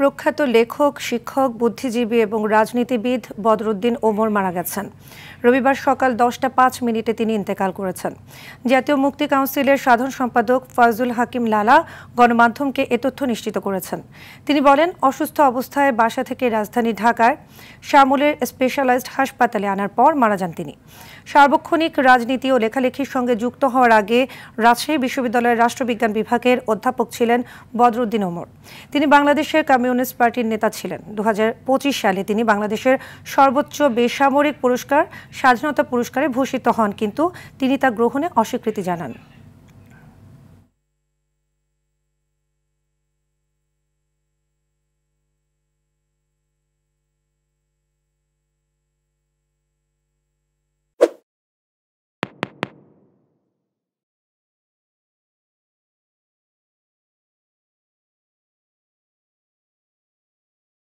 প্রখ্যাত লেখক, শিক্ষক, বুদ্ধিজীবী এবং রাজনীতিবিদ বদরুদ্দীন ওমর মারা গেছেন। রবিবার সকাল 10টা 5 মিনিটে তিনি ইন্তেকাল করেছেন। জাতীয় মুক্তি কাউন্সিলের সাধারণ সম্পাদক ফয়জুল হাকিম লালা গণমাধ্যমকে এ তথ্য নিশ্চিত করেছেন। তিনি বলেন, অসুস্থ অবস্থায় বাসা থেকে রাজধানী ঢাকার শ্যামলের স্পেশালাইজড হাসপাতালে আনার পর মারা যান তিনি। সার্বক্ষণিক রাজনীতি ও লেখালেখির সঙ্গে যুক্ত হওয়ার আগে রাজশাহী বিশ্ববিদ্যালয়ের রাষ্ট্রবিজ্ঞান বিভাগের অধ্যাপক ছিলেন বদরুদ্দীন ওমর। তিনি বাংলাদেশের কমিউনিস্ট পার্টির নেতা ছিলেন। 2025 সালে তিনি বাংলাদেশের সর্বোচ্চ বেসামরিক পুরস্কার স্বাধীনতা পুরস্কারে ভূষিত হন, কিন্তু তিনি তা গ্রহণে অস্বীকৃতি জানান।